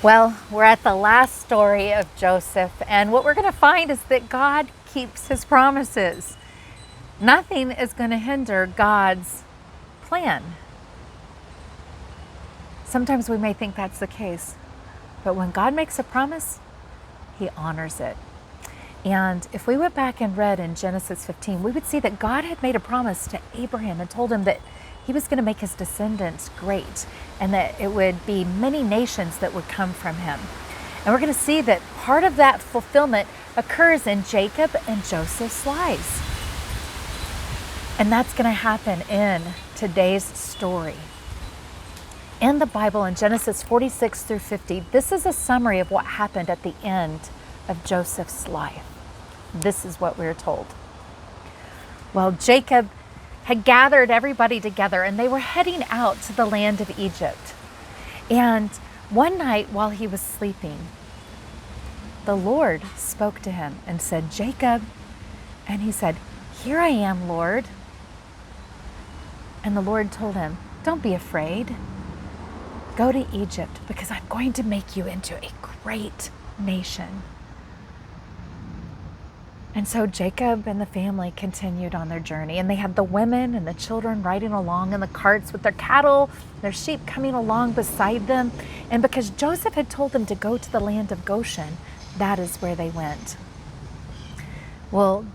Well, we're at the last story of Joseph, and what we're going to find is that God keeps his promises. Nothing is going to hinder God's plan. Sometimes we may think that's the case, but when God makes a promise, he honors it. And if we went back and read in Genesis 15, we would see that God had made a promise to Abraham and told him that he was going to make his descendants great and that it would be many nations that would come from him. And we're going to see that part of that fulfillment occurs in Jacob and Joseph's lives. And that's going to happen in today's story. In the Bible, in Genesis 46 through 50, this is a summary of what happened at the end of Joseph's life. This is what we're told. Well, Jacob had gathered everybody together and they were heading out to the land of Egypt. And one night while he was sleeping, the Lord spoke to him and said, "Jacob." And he said, "Here I am, Lord." And the Lord told him, "Don't be afraid. Go to Egypt because I'm going to make you into a great nation." And so Jacob and the family continued on their journey, and they had the women and the children riding along in the carts with their cattle, their sheep coming along beside them. And because Joseph had told them to go to the land of Goshen, that is where they went. Well,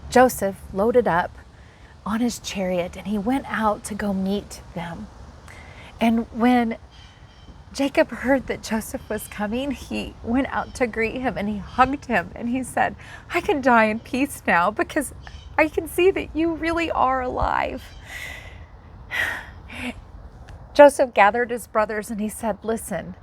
Joseph loaded up on his chariot and he went out to go meet them. And when Jacob heard that Joseph was coming, he went out to greet him and he hugged him and he said, "I can die in peace now because I can see that you really are alive." Joseph gathered his brothers and he said, "Listen,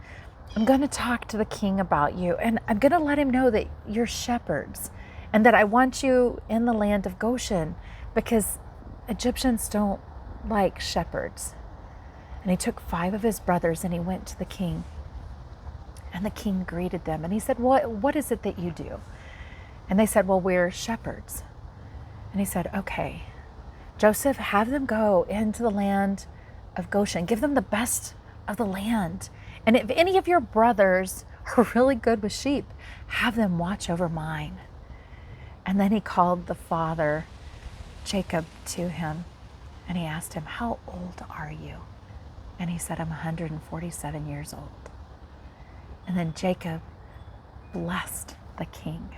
I'm going to talk to the king about you and I'm going to let him know that you're shepherds and that I want you in the land of Goshen because Egyptians don't like shepherds." And he took 5 of his brothers and he went to the king. And the king greeted them and he said, What is it that you do?" And they said, "Well, we're shepherds." And he said, "Okay, Joseph, have them go into the land of Goshen. Give them the best of the land. And if any of your brothers are really good with sheep, have them watch over mine." And then he called the father, Jacob, to him. And he asked him, "How old are you?" And he said, "I'm 147 years old." And then Jacob blessed the king.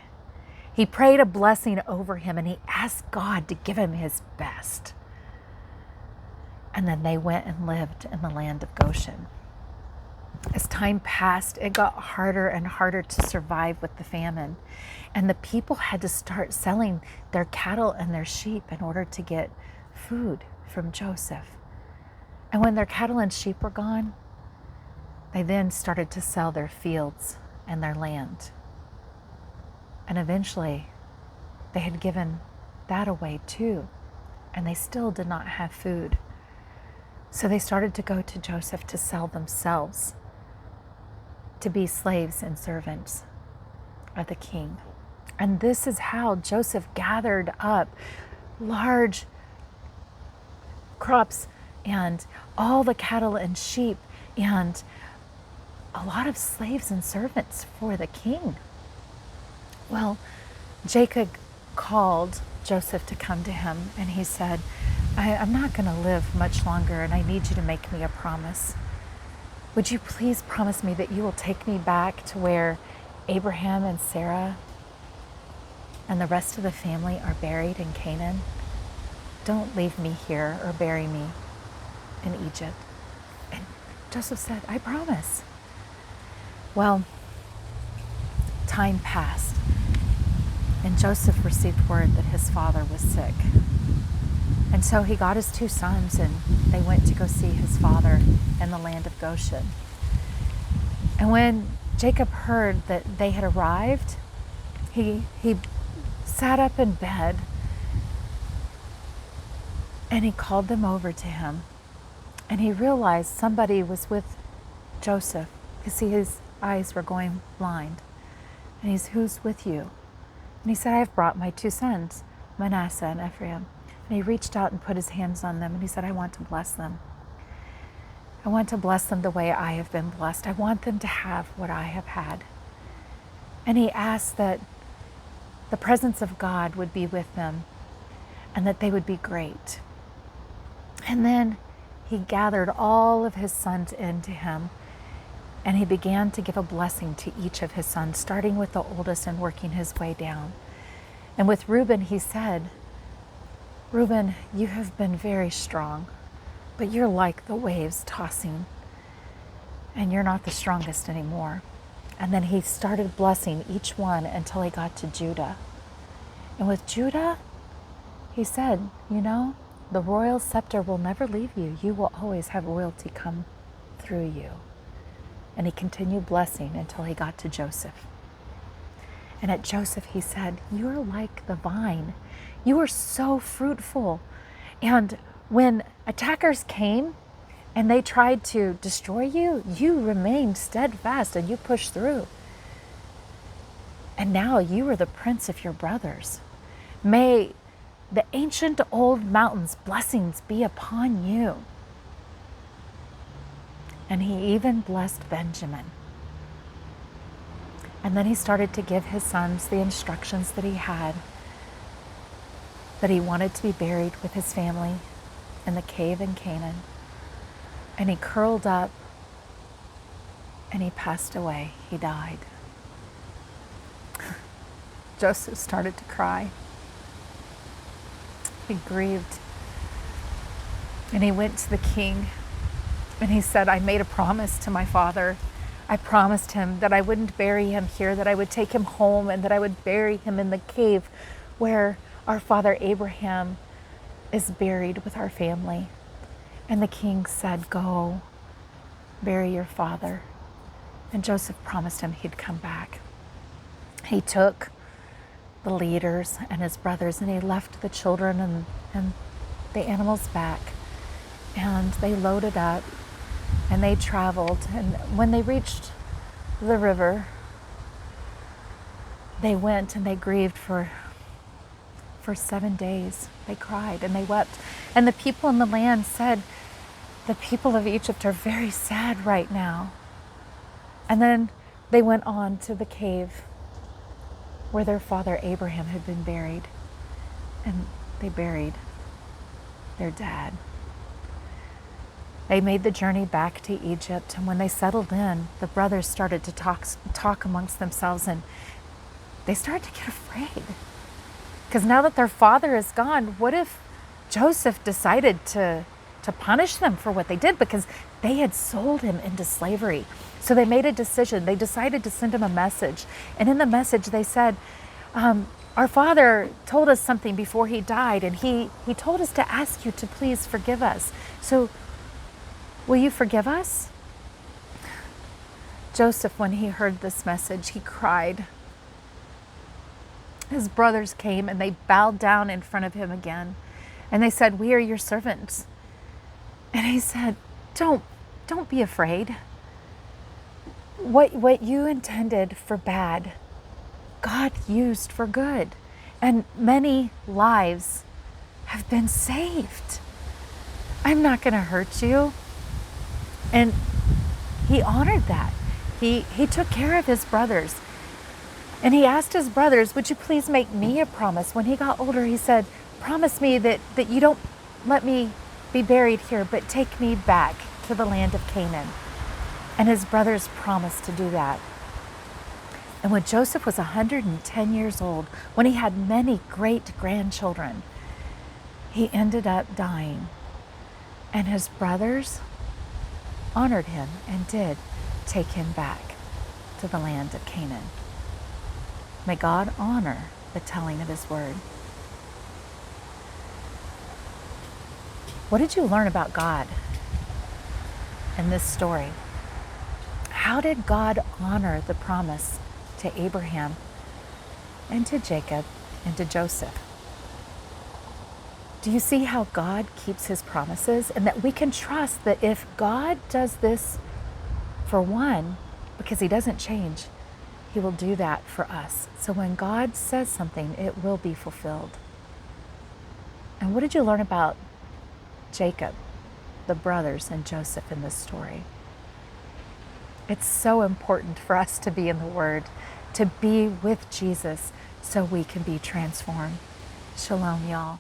He prayed a blessing over him and he asked God to give him his best. And then they went and lived in the land of Goshen. As time passed, it got harder and harder to survive with the famine. And the people had to start selling their cattle and their sheep in order to get food from Joseph. And when their cattle and sheep were gone, they then started to sell their fields and their land. And eventually, they had given that away too, and they still did not have food. So they started to go to Joseph to sell themselves, to be slaves and servants of the king. And this is how Joseph gathered up large crops and all the cattle and sheep and a lot of slaves and servants for the king. Well, Jacob called Joseph to come to him and he said, I'm not going to live much longer and I need you to make me a promise. Would you please promise me that you will take me back to where Abraham and Sarah and the rest of the family are buried in Canaan? Don't leave me here or bury me in Egypt." And Joseph said, "I promise." Well, time passed and Joseph received word that his father was sick. And so he got his 2 sons and they went to go see his father in the land of Goshen. And when Jacob heard that they had arrived, he sat up in bed and he called them over to him. And he realized somebody was with Joseph. You see, his eyes were going blind. And he's, "Who's with you?" And he said, "I have brought my 2 sons, Manasseh and Ephraim." And he reached out and put his hands on them and he said, "I want to bless them." I want to bless them the way I have been blessed. I want them to have what I have had. And he asked that the presence of God would be with them and that they would be great. And then he gathered all of his sons into him, and he began to give a blessing to each of his sons, starting with the oldest and working his way down. And with Reuben, he said, Reuben, you have been very strong, but you're like the waves tossing, and you're not the strongest anymore. And then he started blessing each one until he got to Judah. And with Judah, he said, you know, the royal scepter will never leave you. You will always have royalty come through you. And he continued blessing until he got to Joseph. And at Joseph, he said, you're like the vine. You are so fruitful. And when attackers came and they tried to destroy you, you remained steadfast and you pushed through. And now you are the prince of your brothers. May the ancient old mountains' blessings be upon you. And he even blessed Benjamin. And then he started to give his sons the instructions that he had, that he wanted to be buried with his family in the cave in Canaan. And he curled up and he passed away. He died. Joseph started to cry. He grieved. And he went to the king and he said, I made a promise to my father. I promised him that I wouldn't bury him here, that I would take him home and that I would bury him in the cave where our father Abraham is buried with our family. And the king said, go, bury your father. And Joseph promised him he'd come back. He took the leaders and his brothers and he left the children and the animals back. And they loaded up and they traveled. And when they reached the river, they went and they grieved for 7 days. They cried and they wept. And the people in the land said, the people of Egypt are very sad right now. And then they went on to the cave where their father Abraham had been buried. And they buried their dad. They made the journey back to Egypt, and when they settled in, the brothers started to talk amongst themselves, and they started to get afraid. Because now that their father is gone, what if Joseph decided to punish them for what they did? Because they had sold him into slavery. So they made a decision. They decided to send him a message. And in the message they said, our father told us something before he died, and he told us to ask you to please forgive us. So will you forgive us? Joseph, when he heard this message, he cried. His brothers came and they bowed down in front of him again. And they said, we are your servants. And he said, don't be afraid. What you intended for bad, God used for good. And many lives have been saved. I'm not going to hurt you. And he honored that. He took care of his brothers. And he asked his brothers, would you please make me a promise? When he got older, he said, promise me that you don't let me be buried here, but take me back to the land of Canaan. And his brothers promised to do that. And when Joseph was 110 years old, when he had many great grandchildren, he ended up dying. And his brothers honored him and did take him back to the land of Canaan. May God honor the telling of his word. What did you learn about God in this story? How did God honor the promise to Abraham and to Jacob and to Joseph? Do you see how God keeps his promises, and that we can trust that if God does this for one, because he doesn't change, he will do that for us. So when God says something, it will be fulfilled. And what did you learn about Jacob? the brothers and Joseph in this story. It's so important for us to be in the Word, to be with Jesus so we can be transformed. Shalom, y'all.